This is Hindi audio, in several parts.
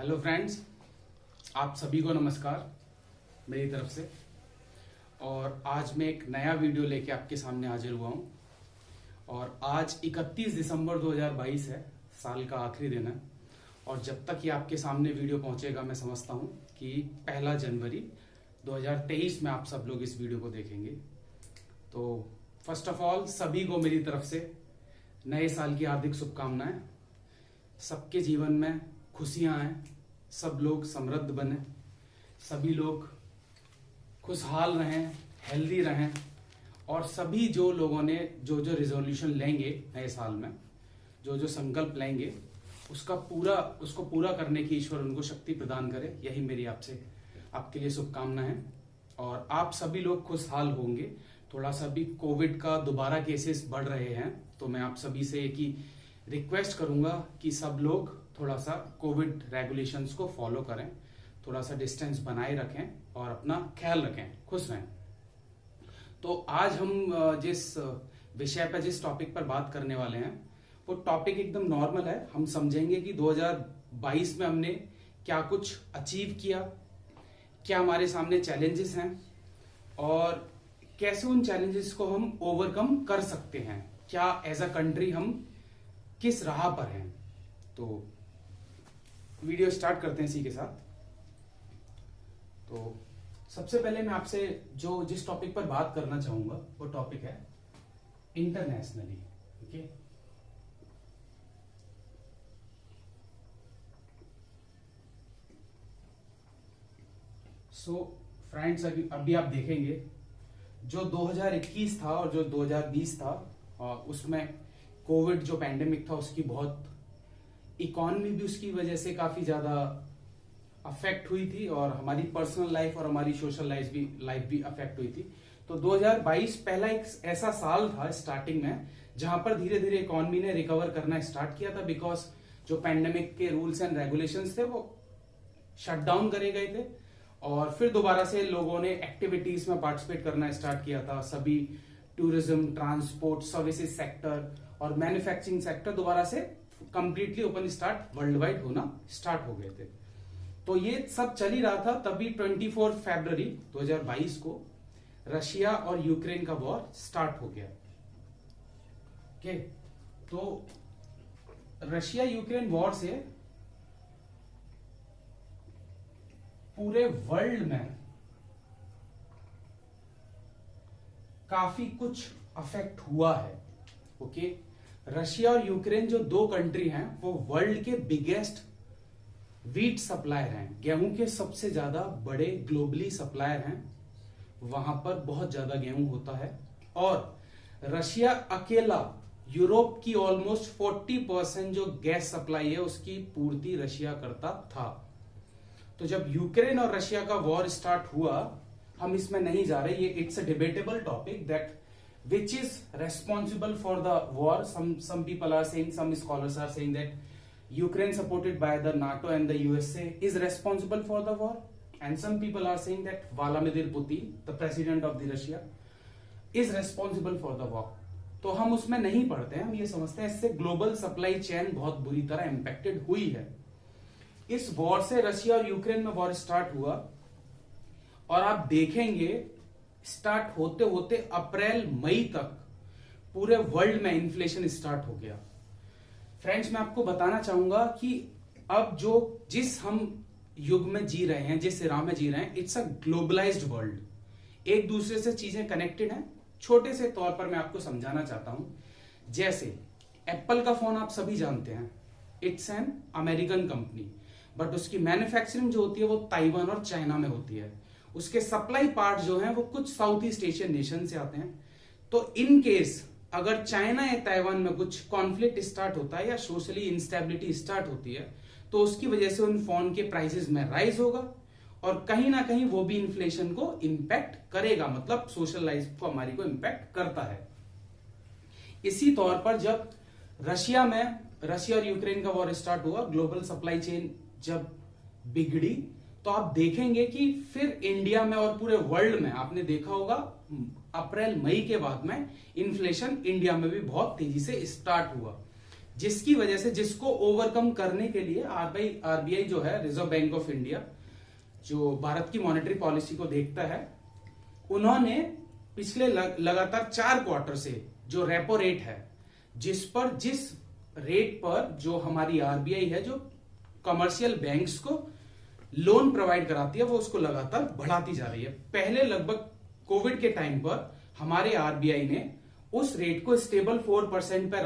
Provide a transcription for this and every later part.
हेलो फ्रेंड्स, आप सभी को नमस्कार मेरी तरफ से। और आज मैं एक नया वीडियो लेके आपके सामने हाजिर हुआ हूँ। और आज 31 दिसंबर 2022 है, साल का आखिरी दिन है। और जब तक ये आपके सामने वीडियो पहुंचेगा, मैं समझता हूँ कि 1 जनवरी 2023 में आप सब लोग इस वीडियो को देखेंगे। तो फर्स्ट ऑफ ऑल सभी को मेरी तरफ से नए साल की हार्दिक शुभकामनाएं। सबके जीवन में खुशियां आए, सब लोग समृद्ध बने, सभी लोग खुशहाल रहें, हेल्दी रहें। और सभी जो लोगों ने जो रिजोल्यूशन लेंगे नए साल में, जो संकल्प लेंगे, उसको पूरा करने की ईश्वर उनको शक्ति प्रदान करे। यही मेरी आपके लिए शुभकामना है। और आप सभी लोग खुशहाल होंगे। थोड़ा सा भी कोविड का दोबारा केसेस बढ़ रहे हैं, तो मैं आप सभी से एक ही रिक्वेस्ट करूंगा कि सब लोग थोड़ा सा कोविड रेगुलेशंस को फॉलो करें, थोड़ा सा डिस्टेंस बनाए रखें और अपना ख्याल रखें, खुश रहें। तो आज हम जिस विषय पर, जिस टॉपिक पर बात करने वाले हैं, वो टॉपिक एकदम नॉर्मल है। हम समझेंगे कि 2022 में हमने क्या कुछ अचीव किया, क्या हमारे सामने चैलेंजेस हैं और कैसे उन चैलेंजेस को हम ओवरकम कर सकते हैं, क्या एज अ कंट्री हम किस राह पर हैं। तो वीडियो स्टार्ट करते हैं इसी के साथ। तो सबसे पहले मैं आपसे जिस टॉपिक पर बात करना चाहूंगा वो टॉपिक है इंटरनेशनली। ओके, सो फ्रेंड्स, अभी आप देखेंगे जो 2021 था और जो 2020 था, उसमें कोविड जो पैंडेमिक था उसकी बहुत इकोनॉमी भी उसकी वजह से काफी ज्यादा अफेक्ट हुई थी और हमारी पर्सनल लाइफ और हमारी सोशल लाइफ भी अफेक्ट हुई थी। तो 2022 पहला एक ऐसा साल था स्टार्टिंग में जहां पर धीरे धीरे इकोनॉमी ने रिकवर करना स्टार्ट किया था, बिकॉज जो पैंडेमिक के रूल्स एंड रेगुलेशंस थे वो शट डाउन करे गए थे। और फिर दोबारा से लोगों ने एक्टिविटीज में पार्टिसिपेट करना स्टार्ट किया था। सभी टूरिज्म, ट्रांसपोर्ट, सर्विसेज सेक्टर और मैन्युफैक्चरिंग सेक्टर दोबारा से completely open start world wide होना स्टार्ट हो गए थे। तो ये सब चल ही रहा था, तभी 24 फरवरी 2022 को रशिया और यूक्रेन का वॉर स्टार्ट हो गया। ओके, तो रशिया यूक्रेन वॉर से पूरे वर्ल्ड में काफी कुछ अफेक्ट हुआ है। ओके, रशिया और यूक्रेन जो दो कंट्री हैं वो वर्ल्ड के बिगेस्ट वीट सप्लायर हैं, गेहूं के सबसे ज्यादा बड़े ग्लोबली सप्लायर हैं। वहां पर बहुत ज्यादा गेहूं होता है और रशिया अकेला यूरोप की ऑलमोस्ट 40% जो गैस सप्लाई है उसकी पूर्ति रशिया करता था। तो जब यूक्रेन और रशिया का वॉर स्टार्ट हुआ, हम इसमें नहीं जा रहे, ये it's a debatable topic that which is responsible for the war. Some people are saying, some scholars are saying that Ukraine supported by the NATO and the USA is responsible for the war, and some people are saying that Vladimir Putin, the president of the Russia, is responsible for the war. तो हम उसमें नहीं पढ़ते हैं, हम ये समझते हैं इससे ग्लोबल सप्लाई चेन बहुत बुरी तरह इंपैक्टेड हुई है। इस वॉर से रशिया और यूक्रेन में वॉर स्टार्ट हुआ और आप देखेंगे स्टार्ट होते होते अप्रैल मई तक पूरे वर्ल्ड में इन्फ्लेशन स्टार्ट हो गया। फ्रेंड्स, मैं आपको बताना चाहूंगा कि अब जिस हम युग में जी रहे हैं, जिस एरा में जी रहे हैं, इट्स अ ग्लोबलाइज्ड वर्ल्ड। एक दूसरे से चीजें कनेक्टेड हैं। छोटे से तौर पर मैं आपको समझाना चाहता हूं। जैसे एप्पल का फोन आप सभी जानते हैं, it's an American company, but उसकी मैन्युफैक्चरिंग जो होती है वो ताइवान और चाइना में होती है। उसके सप्लाई पार्ट जो हैं वो कुछ साउथ ईस्ट एशियन नेशन से आते हैं। तो इन केस अगर चाइना या ताइवान में कुछ कॉन्फ्लिक्ट स्टार्ट होता है या सोशली इंस्टेबिलिटी स्टार्ट होती है, तो उसकी वजह से उन फोन के प्राइसेस में राइज होगा और कहीं ना कहीं वो भी इन्फ्लेशन को इंपैक्ट करेगा, मतलब सोशल लाइफ को हमारी को इंपैक्ट करता है। इसी तौर पर जब रशिया और यूक्रेन का वॉर स्टार्ट हुआ, ग्लोबल सप्लाई चेन जब बिगड़ी, तो आप देखेंगे कि फिर इंडिया में और पूरे वर्ल्ड में आपने देखा होगा अप्रैल मई के बाद में इन्फ्लेशन इंडिया में भी बहुत तेजी से स्टार्ट हुआ। जिसकी वजह से जिसको ओवरकम करने के लिए आरबीआई जो है, रिजर्व बैंक ऑफ इंडिया, जो भारत की मॉनेटरी पॉलिसी को देखता है, उन्होंने पिछले लगातार 4 क्वार्टर से जो रेपो रेट है, जिस रेट पर जो हमारी आरबीआई है, जो कमर्शियल बैंक्स को लोन प्रोवाइड कराती है, वो उसको लगातार बढ़ाती जा रही है। पहले लगभग कोविड के टाइम पर हमारे आरबीआई ने उस रेट को स्टेबल 4% पे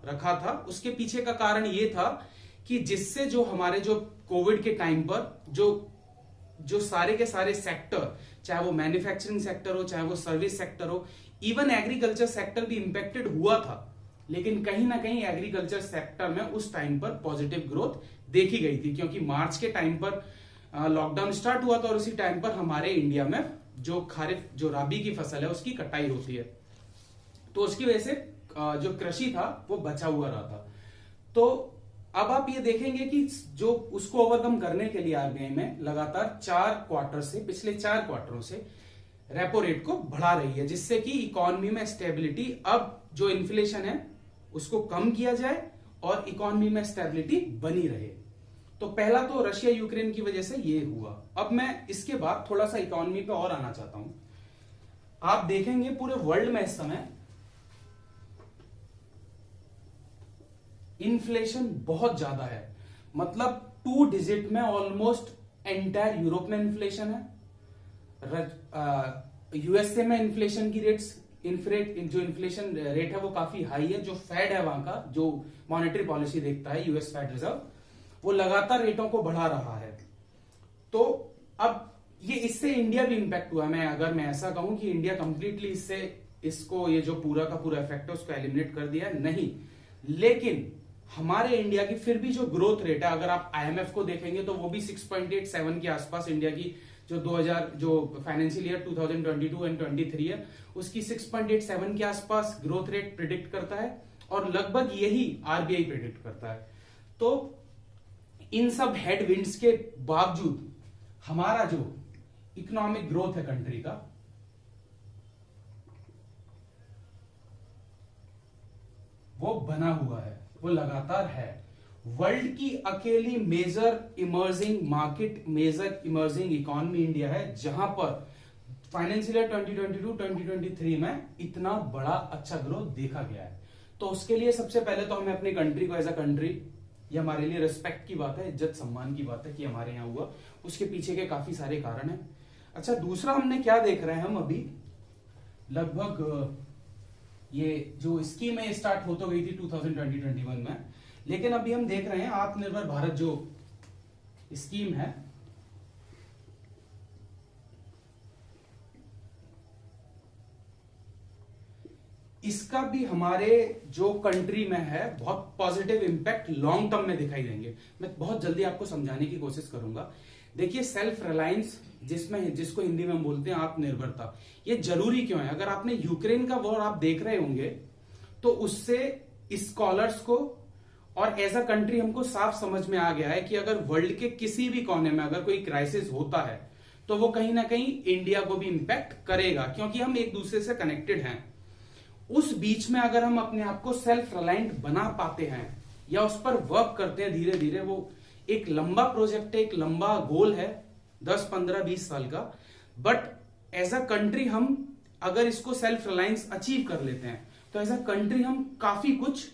रखा था। उसके पीछे का कारण ये था कि जिससे जो हमारे जो कोविड के टाइम पर जो सारे के सारे सेक्टर, चाहे वो मैन्युफैक्चरिंग सेक्टर हो, चाहे वो सर्विस सेक्टर हो, इवन एग्रीकल्चर सेक्टर भी इंपेक्टेड हुआ था, लेकिन कहीं ना कहीं एग्रीकल्चर सेक्टर में उस टाइम पर पॉजिटिव ग्रोथ देखी गई थी, क्योंकि मार्च के टाइम पर लॉकडाउन स्टार्ट हुआ था और उसी टाइम पर हमारे इंडिया में जो खरीफ, जो राबी की फसल है, उसकी कटाई होती है, तो उसकी वजह से जो कृषि था वो बचा हुआ रहा था। तो अब आप ये देखेंगे कि जो उसको ओवरकम करने के लिए आरबीआई में लगातार पिछले 4 क्वार्टरों से रेपो रेट को बढ़ा रही है, जिससे कि इकोनॉमी में स्टेबिलिटी, अब जो इन्फ्लेशन है उसको कम किया जाए और इकोनॉमी में स्टेबिलिटी बनी रहे। तो पहला तो रशिया यूक्रेन की वजह से ये हुआ। अब मैं इसके बाद थोड़ा सा इकोनॉमी पे और आना चाहता हूं। आप देखेंगे पूरे वर्ल्ड में इस समय इन्फ्लेशन बहुत ज्यादा है, मतलब 2 डिजिट में ऑलमोस्ट एंटायर यूरोप में इन्फ्लेशन है, यूएसए में इन्फ्लेशन की जो इन्फ्लेशन रेट है वो काफी हाई है। जो फेड है वहां का, जो मॉनेटरी पॉलिसी देखता है, यूएस फेड रिजर्व, वो लगातार रेटों को बढ़ा रहा है। तो अब ये इससे इंडिया भी इंपैक्ट हुआ। अगर मैं ऐसा कहूं कि इंडिया कंप्लीटली इसको ये जो पूरा का पूरा इफेक्ट है उसको एलिमिनेट कर दिया है, नहीं, लेकिन हमारे इंडिया की फिर भी जो ग्रोथ रेट है, अगर आप आईएमएफ को देखेंगे तो वो भी 6.87 के आसपास इंडिया की जो फाइनेंशियल ईयर 2022 एंड 23 है, उसकी 6.87 के आसपास ग्रोथ रेट प्रिडिक्ट करता है, और लगभग यही आरबीआई प्रिडिक्ट करता है। तो इन सब हेडविंड्स के बावजूद हमारा जो इकोनॉमिक ग्रोथ है कंट्री का, वो बना हुआ है, वो लगातार है। वर्ल्ड की अकेली मेजर इमर्जिंग इकोनॉमी इंडिया है, जहां पर फाइनेंशियल ईयर 2022-2023 में इतना बड़ा अच्छा ग्रोथ देखा गया है। तो उसके लिए सबसे पहले तो हमें अपनी कंट्री को एज अ कंट्री, ये हमारे लिए रिस्पेक्ट की बात है, इज्जत सम्मान की बात है कि हमारे यहाँ हुआ। उसके पीछे के काफी सारे कारण हैं। अच्छा, दूसरा हमने क्या देख रहे हैं, हम अभी लगभग ये जो स्कीम है स्टार्ट हो तो गई थी 2020-21 में, लेकिन अभी हम देख रहे हैं आत्मनिर्भर भारत जो स्कीम है, इसका भी हमारे जो कंट्री में है बहुत पॉजिटिव इंपैक्ट लॉन्ग टर्म में दिखाई देंगे। मैं बहुत जल्दी आपको समझाने की कोशिश करूंगा। देखिए, सेल्फ रिलायंस जिसको हिंदी में हम बोलते हैं आत्मनिर्भरता, ये जरूरी क्यों है? अगर आपने यूक्रेन का वॉर आप देख रहे होंगे तो उससे स्कॉलर्स को और एज अ कंट्री हमको साफ समझ में आ गया है कि अगर वर्ल्ड के किसी भी कोने में अगर कोई क्राइसिस होता है तो वो कहीं ना कहीं इंडिया को भी इंपैक्ट करेगा, क्योंकि हम एक दूसरे से कनेक्टेड हैं। उस बीच में अगर हम अपने आप को सेल्फ रिलायंट बना पाते हैं या उस पर वर्क करते हैं धीरे धीरे, वो एक लंबा प्रोजेक्ट है, एक लंबा गोल है, 10, 15, 20 साल का। बट एज अ कंट्री हम अगर इसको सेल्फ रिलायंस अचीव कर लेते हैं तो एज अ कंट्री हम काफी कुछ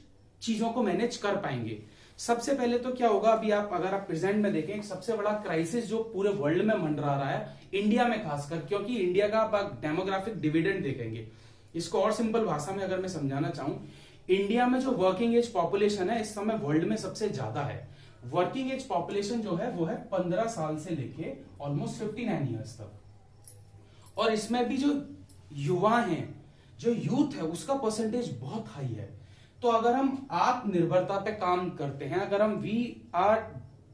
चीजों को मैनेज कर पाएंगे। सबसे पहले तो क्या होगा, अभी अगर आप प्रेजेंट में देखें, सबसे बड़ा क्राइसिस जो पूरे वर्ल्ड में मंडरा रहा है, इंडिया में खासकर, क्योंकि इंडिया का आप डेमोग्राफिक डिविडेंड देखेंगे। इसको और सिंपल भाषा में अगर मैं समझाना चाहूं, इंडिया में जो वर्किंग एज पॉपुलेशन है इस समय वर्ल्ड में सबसे ज्यादा है। वर्किंग एज पॉपुलेशन जो है वो है 15 साल से लेके ऑलमोस्ट 59 ईयर्स तक, और इसमें भी जो युवा हैं, जो यूथ है, उसका परसेंटेज बहुत हाई है। तो अगर हम आत्मनिर्भरता पे काम करते हैं, अगर हम we are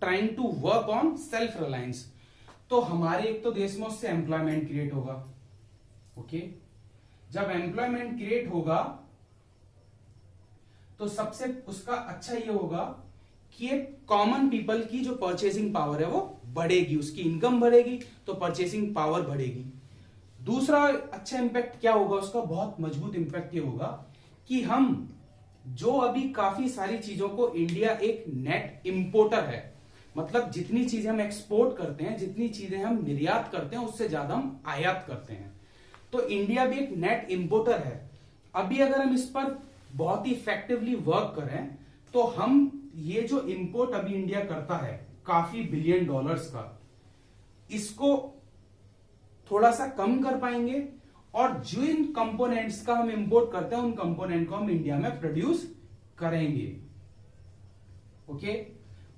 trying to work on self reliance, तो हमारे एक तो देश में उससे एम्प्लॉयमेंट क्रिएट होगा। ओके, जब एम्प्लॉयमेंट क्रिएट होगा तो सबसे उसका अच्छा ये होगा कि एक कॉमन पीपल की जो परचेसिंग पावर है वो बढ़ेगी, उसकी इनकम बढ़ेगी तो परचेसिंग पावर बढ़ेगी। दूसरा अच्छा इंपैक्ट क्या होगा उसका, बहुत मजबूत इंपैक्ट ये होगा कि हम जो अभी काफी सारी चीजों को इंडिया एक नेट इंपोर्टर है, मतलब जितनी चीजें हम एक्सपोर्ट करते हैं, जितनी चीजें हम निर्यात करते हैं, उससे ज्यादा हम आयात करते हैं। तो इंडिया भी एक नेट इंपोर्टर है। अभी अगर हम इस पर बहुत ही इफेक्टिवली वर्क करें तो हम ये जो इंपोर्ट अभी इंडिया करता है काफी बिलियन डॉलर्स का, इसको थोड़ा सा कम कर पाएंगे और जिन कंपोनेंट्स का हम इंपोर्ट करते हैं उन कंपोनेंट को हम इंडिया में प्रोड्यूस करेंगे। ओके,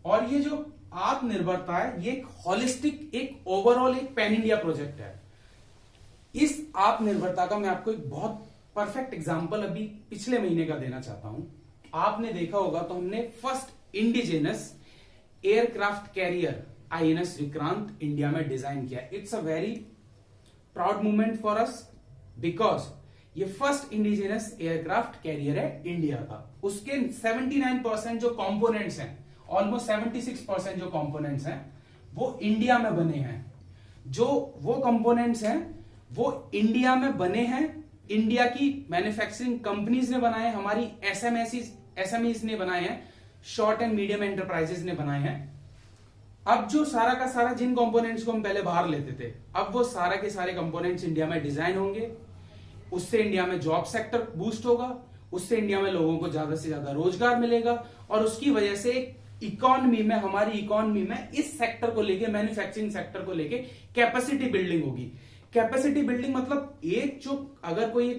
और ये जो आत्मनिर्भरता है ये एक हॉलिस्टिक, एक ओवरऑल एक पैन इंडिया प्रोजेक्ट है। इस आत्मनिर्भरता का मैं आपको एक बहुत परफेक्ट एग्जांपल अभी पिछले महीने का देना चाहता हूं। आपने देखा होगा तो हमने first indigenous aircraft carrier INS Vikrant India में डिजाइन किया। It's a very proud movement for us because ये फर्स्ट इंडिजिनस एयरक्राफ्ट कैरियर है इंडिया का। उसके 79% जो कंपोनेंट्स हैं, ऑलमोस्ट 76% जो कंपोनेंट्स हैं वो इंडिया में बने हैं। जो वो कंपोनेंट्स हैं वो इंडिया में बने हैं, इंडिया की मैन्युफैक्चरिंग कंपनीज ने बनाए, हमारी एसएमईज ने बनाए हैं, शॉर्ट एंड मीडियम एंटरप्राइजेस ने बनाए हैं। अब जो सारा का सारा जिन कंपोनेंट्स को हम पहले बाहर लेते थे, अब वो सारा के सारे कंपोनेंट्स इंडिया में डिजाइन होंगे। उससे इंडिया में जॉब सेक्टर बूस्ट होगा, उससे इंडिया में लोगों को ज्यादा से ज्यादा रोजगार मिलेगा और उसकी वजह से इकोनॉमी में, हमारी इकोनॉमी में इस सेक्टर को लेके, मैन्युफैक्चरिंग सेक्टर को लेके कैपेसिटी बिल्डिंग होगी। कैपेसिटी बिल्डिंग मतलब एक जो अगर कोई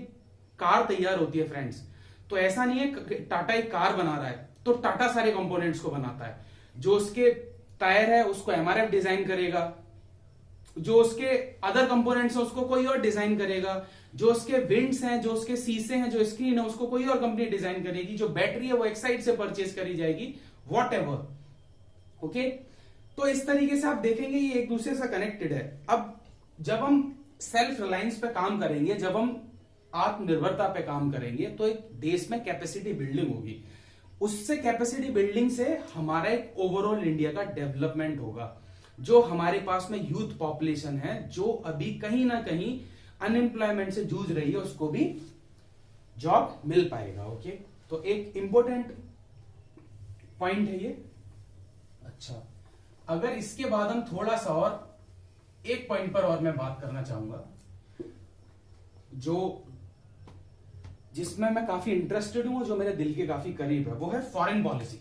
कार तैयार होती है फ्रेंड्स, तो ऐसा नहीं है टाटा एक कार बना रहा है तो टाटा सारे कंपोनेंट्स को बनाता है। जो उसके टायर है उसको एमआरएफ डिजाइन करेगा, जो उसके अदर कंपोनेंट्स है उसको कोई और डिजाइन करेगा, जो उसके विंड्स हैं, जो उसके शीशे हैं, जो स्क्रीन है उसको कोई और कंपनी डिजाइन करेगी, जो बैटरी है वो एक साइड से परचेज करी जाएगी, वॉट एवर। ओके, तो इस तरीके से आप देखेंगे ये एक दूसरे से कनेक्टेड है। अब जब हम सेल्फ रिलायंस पे काम करेंगे, जब हम आत्मनिर्भरता पे काम करेंगे तो एक देश में कैपेसिटी बिल्डिंग होगी। उससे कैपेसिटी बिल्डिंग से हमारा एक ओवरऑल इंडिया का डेवलपमेंट होगा। जो हमारे पास में यूथ पॉपुलेशन है जो अभी कहीं ना कहीं अनएम्प्लॉयमेंट से जूझ रही है, उसको भी जॉब मिल पाएगा। ओके, तो एक इंपॉर्टेंट पॉइंट है ये। अच्छा, अगर इसके बाद हम थोड़ा सा और एक पॉइंट पर और मैं बात करना चाहूंगा जो जिसमें मैं काफी इंटरेस्टेड हूं, जो मेरे दिल के काफी करीब है, वो है फॉरेन पॉलिसी।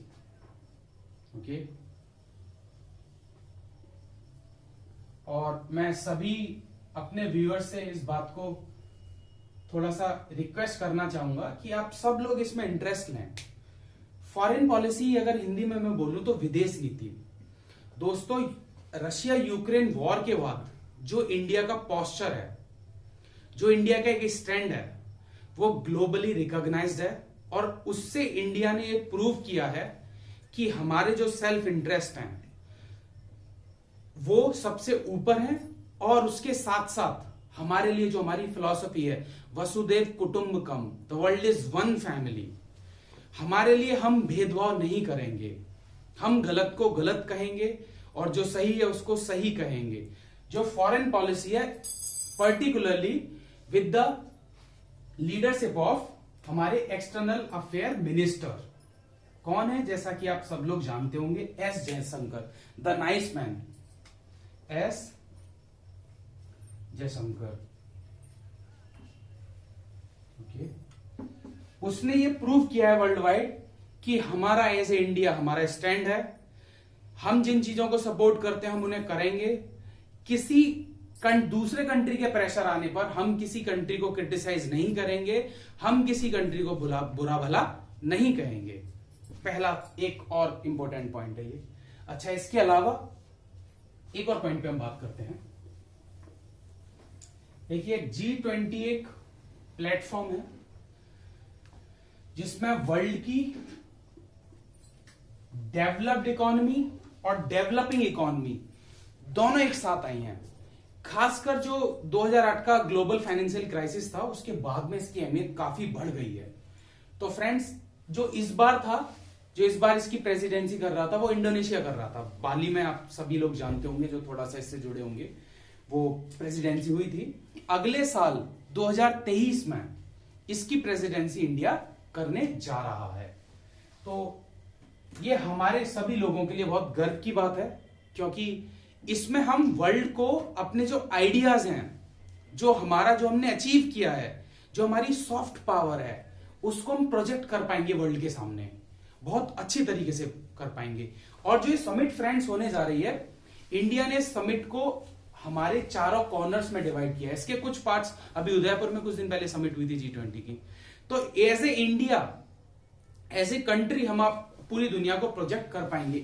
ओके, और मैं सभी अपने व्यूअर्स से इस बात को थोड़ा सा रिक्वेस्ट करना चाहूंगा कि आप सब लोग इसमें इंटरेस्ट लें। फॉरेन पॉलिसी अगर हिंदी में मैं बोलूं तो विदेश नीति। दोस्तों, रशिया यूक्रेन वॉर के बाद जो इंडिया का पोस्चर है, जो इंडिया का एक स्टैंड है, वो ग्लोबली रिकॉग्नाइज्ड है और उससे इंडिया ने ये प्रूव किया है कि हमारे जो सेल्फ इंटरेस्ट हैं वो सबसे ऊपर हैं। और उसके साथ साथ हमारे लिए जो हमारी फिलॉसफी है वसुदेव कुटुंबकम, the world is one family, हमारे लिए हम भेदभाव नहीं करेंगे, हम गलत को गलत कहेंगे और जो सही है उसको सही कहेंगे। जो फॉरेन पॉलिसी है particularly with the leadership of हमारे एक्सटर्नल अफेयर मिनिस्टर, कौन है? जैसा कि आप सब लोग जानते होंगे, S Jaishankar, the nice man, S Jaishankar. Okay, उसने ये प्रूव किया है वर्ल्ड वाइड कि हमारा एज ए इंडिया हमारा स्टैंड है, हम जिन चीजों को सपोर्ट करते हैं हम उन्हें करेंगे। किसी दूसरे कंट्री के प्रेशर आने पर हम किसी कंट्री को क्रिटिसाइज नहीं करेंगे, हम किसी कंट्री को बुरा भला नहीं कहेंगे। पहला एक और इंपॉर्टेंट पॉइंट है ये। अच्छा, इसके अलावा एक और पॉइंट पे हम बात करते हैं। देखिए, G20 एक प्लेटफॉर्म है जिसमें वर्ल्ड की डेवलप्ड इकोनॉमी और डेवलपिंग इकोनॉमी दोनों एक साथ आई हैं। खासकर जो 2008 का ग्लोबल फाइनेंशियल क्राइसिस था उसके बाद में इसकी अहमियत काफी बढ़ गई है। तो फ्रेंड्स, जो इस बार इसकी प्रेसिडेंसी कर रहा था वो इंडोनेशिया कर रहा था। बाली में आप सभी लोग जानते होंगे जो थोड़ा सा इससे जुड़े होंगे, वो प्रेसिडेंसी हुई थी। अगले साल 2023 में इसकी प्रेसिडेंसी इंडिया करने जा रहा है। तो ये हमारे सभी लोगों के लिए बहुत गर्व की बात है, क्योंकि इसमें हम वर्ल्ड को अपने जो आइडियाज हैं, जो हमने अचीव किया है, जो हमारी सॉफ्ट पावर है, उसको हम प्रोजेक्ट कर पाएंगे वर्ल्ड के सामने, बहुत अच्छी तरीके से कर पाएंगे। और जो ये समिट फ्रेंड्स होने जा रही है, इंडिया ने समिट को हमारे चारों कॉर्नर्स में डिवाइड किया है। इसके कुछ पार्ट्स, अभी उदयपुर में कुछ दिन पहले समिट हुई थी G20 की। तो as a India, as a country, हम आप पूरी दुनिया को प्रोजेक्ट कर पाएंगे।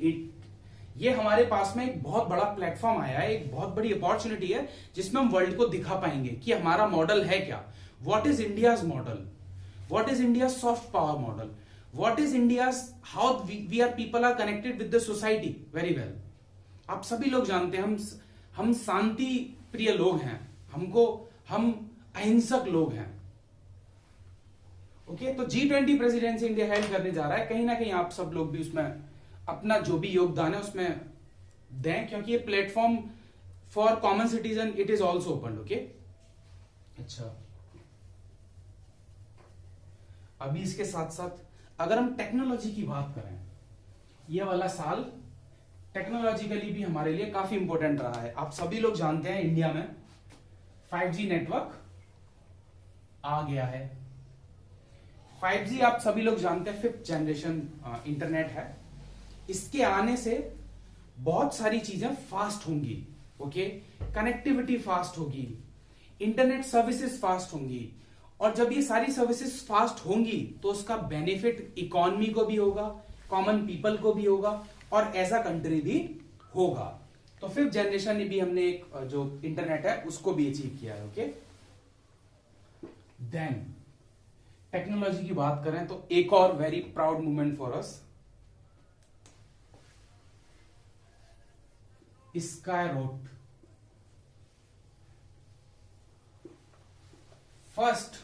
ये हमारे पास में एक बहुत बड़ा प्लेटफॉर्म आया है, एक बहुत बड़ी अपॉर्चुनिटी है, जिसमें हम वर्ल्ड को दिखा पाएंगे कि हमारा मॉडल है क्या, what is India's model, what is India soft power model, what is India's, how we are people are connected with the society very well. आप सभी लोग जानते हैं हम शांति प्रिय लोग हैं, हम अहिंसक लोग हैं। ओके, तो G20 प्रेसिडेंसी इंडिया हेल्ड करने जा रहा है। कहीं ना कहीं आप सब लोग भी उसमें अपना जो भी योगदान है उसमें दें, क्योंकि ये platform for common citizen, it is also open. Okay, अच्छा, अभी इसके साथ साथ अगर हम टेक्नोलॉजी की बात करें, ये वाला साल टेक्नोलॉजिकली भी हमारे लिए काफी इंपॉर्टेंट रहा है। आप सभी लोग जानते हैं इंडिया में 5G नेटवर्क आ गया है। 5G आप सभी लोग जानते हैं 5th जनरेशन इंटरनेट है। इसके आने से बहुत सारी चीजें फास्ट होंगी। ओके, कनेक्टिविटी फास्ट होगी, इंटरनेट सर्विसेज फास्ट होंगी, और जब ये सारी सर्विसेज फास्ट होंगी तो उसका बेनिफिट इकोनॉमी को भी होगा, कॉमन पीपल को भी होगा, और एज अ कंट्री भी होगा। तो 5th जनरेशन ने भी हमने एक जो इंटरनेट है उसको भी अचीव किया है। ओके, देन टेक्नोलॉजी की बात करें तो एक और very proud moment for us, Skyroot, first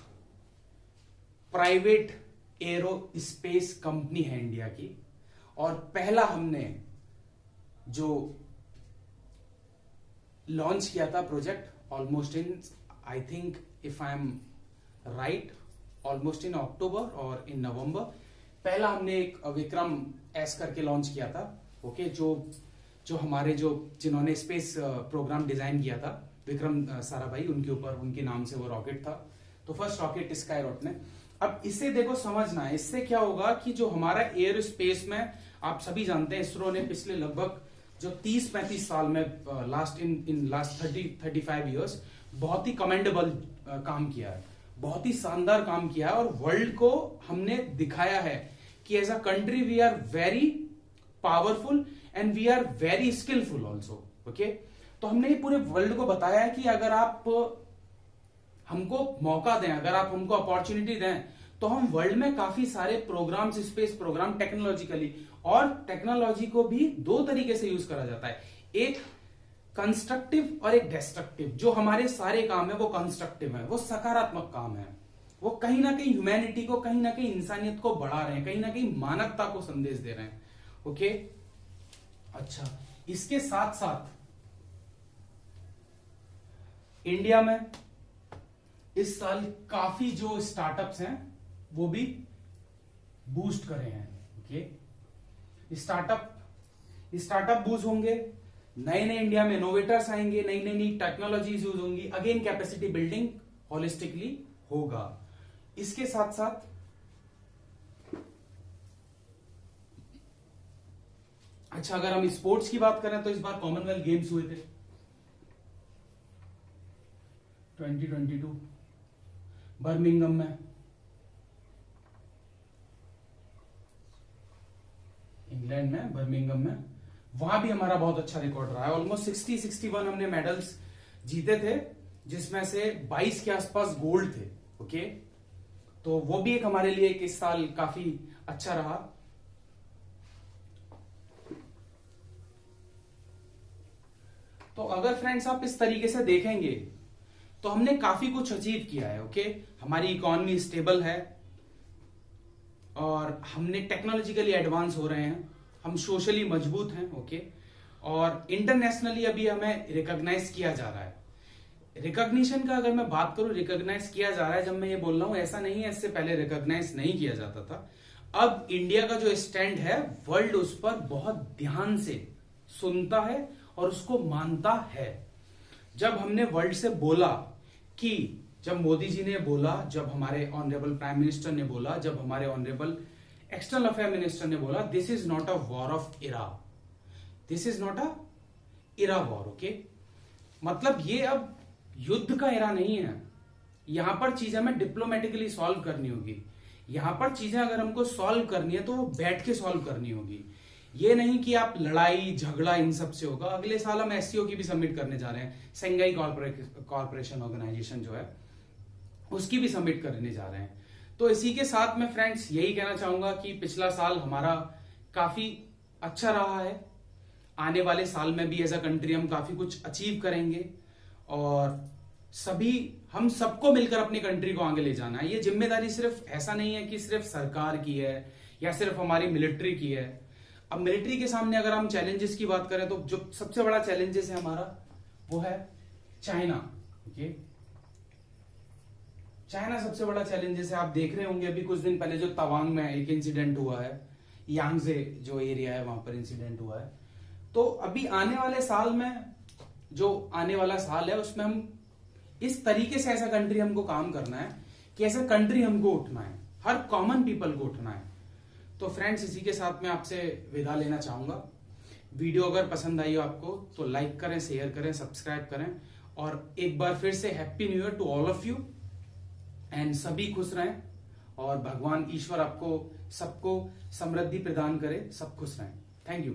private aerospace company है इंडिया की, और पहला हमने जो लॉन्च किया था project almost in, I think if I am right, almost in October और इन नवंबर, पहला हमने एक विक्रम एस करके लॉन्च किया था। ओके, जो हमारे जिन्होंने स्पेस प्रोग्राम डिजाइन किया था, विक्रम साराभाई, उनके ऊपर उनके नाम से वो रॉकेट था। तो फर्स्ट रॉकेट स्काई रूट ने। अब इसे देखो समझना है, इससे क्या होगा कि जो हमारा एयर स्पेस में, आप सभी जानते हैं इसरो ने पिछले लगभग जो 30-35 साल में लास्ट 30-35 ईयर्स बहुत ही कमेंडेबल काम किया है, बहुत ही शानदार काम किया है, और वर्ल्ड को हमने दिखाया है कि as a country we are very powerful and we are very skilful also. Okay, तो हमने ये पूरे वर्ल्ड को बताया है कि अगर आप हमको मौका दें, अगर आप हमको अपॉर्चुनिटी दें, तो हम वर्ल्ड में काफी सारे प्रोग्राम्स, स्पेस प्रोग्राम टेक्नोलॉजिकली, और टेक्नोलॉजी को भी दो तरीके से यूज करा जाता है, एक कंस्ट्रक्टिव और एक डिस्ट्रक्टिव। जो हमारे सारे काम है वो कंस्ट्रक्टिव है, वो सकारात्मक काम है, वो कहीं ना कहीं ह्यूमैनिटी को, कहीं ना कहीं इंसानियत को बढ़ा रहे हैं, कहीं ना कहीं मानवता को संदेश दे रहे हैं। ओके, अच्छा, इसके साथ साथ इंडिया में इस साल काफी जो स्टार्टअप्स हैं वो भी बूस्ट करे हैं। ओके, स्टार्टअप बूस्ट होंगे, नए नए इंडिया में इनोवेटर्स आएंगे, नई नई टेक्नोलॉजीज यूज होंगी, अगेन कैपेसिटी बिल्डिंग होलिस्टिकली होगा। इसके साथ साथ अच्छा, अगर हम स्पोर्ट्स की बात करें तो इस बार कॉमनवेल्थ गेम्स हुए थे 2022 बर्मिंघम में, इंग्लैंड में, बर्मिंघम में। वहां भी हमारा बहुत अच्छा रिकॉर्ड रहा है, ऑलमोस्ट 60-61 हमने मेडल्स जीते थे, जिसमें से 22 के आसपास गोल्ड थे। ओके, तो वो भी एक हमारे लिए इस साल काफी अच्छा रहा। तो अगर फ्रेंड्स आप इस तरीके से देखेंगे तो हमने काफी कुछ अचीव किया है। ओके, हमारी इकोनॉमी स्टेबल है, और हमने टेक्नोलॉजिकली एडवांस हो रहे हैं, हम सोशली मजबूत हैं। ओके, और इंटरनेशनली अभी हमें रिकॉग्नाइज किया जा रहा है। रिकॉग्निशन का अगर मैं बात करूं, रिकॉग्नाइज किया जा रहा है। जब मैं ये बोल रहा हूं ऐसा नहीं है इससे पहले रिकॉग्नाइज नहीं किया जाता था। अब इंडिया का जो स्टैंड है वर्ल्ड उस पर बहुत ध्यान से सुनता है और उसको मानता है। जब हमने वर्ल्ड से बोला कि, जब मोदी जी ने बोला, जब हमारे ऑनरेबल प्राइम मिनिस्टर ने बोला, जब हमारे ऑनरेबल एक्सटर्नल अफेयर मिनिस्टर ने बोला, this is not a war of era, this is not a era war. Okay, मतलब ये अब युद्ध का इरा नहीं है। यहां पर चीजें हमें डिप्लोमेटिकली सॉल्व करनी होगी। यहां पर चीजें अगर हमको सॉल्व करनी है तो वो बैठ के सॉल्व करनी होगी। ये नहीं कि आप लड़ाई झगड़ा इन सब से होगा। अगले साल हम एससीओ की भी सबमिट करने जा रहे हैं, शंघाई कॉर्पोरेशन ऑर्गेनाइजेशन जो है उसकी भी सबमिट करने जा रहे हैं। तो इसी के साथ में फ्रेंड्स यही कहना चाहूंगा कि पिछला साल हमारा काफी अच्छा रहा है। आने वाले साल में भी एज अ कंट्री हम काफी कुछ अचीव करेंगे और सभी हम सबको मिलकर अपनी कंट्री को आगे ले जाना है। ये जिम्मेदारी सिर्फ ऐसा नहीं है कि सिर्फ सरकार की है या सिर्फ हमारी मिलिट्री की है। अब मिलिट्री के सामने अगर हम चैलेंजेस की बात करें तो जो सबसे बड़ा चैलेंजेस है हमारा वो है चाइना। ओके, चाइना सबसे बड़ा चैलेंजेस है। आप देख रहे होंगे अभी कुछ दिन पहले जो तवांग में एक इंसिडेंट हुआ है, यांगजे जो एरिया है वहां पर इंसिडेंट हुआ है। तो अभी आने वाले साल में, जो आने वाला साल है उसमें हम इस तरीके से ऐसा कंट्री हमको काम करना है कि ऐसा कंट्री हमको उठना है, हर कॉमन पीपल को उठना है। तो फ्रेंड्स इसी के साथ मैं आपसे विदा लेना चाहूंगा। वीडियो अगर पसंद आई हो आपको तो लाइक करें, शेयर करें, सब्सक्राइब करें और एक बार फिर से happy new year to all of you and सभी खुश रहें और भगवान ईश्वर आपको सबको समृद्धि प्रदान करे, सब खुश रहें। Thank you.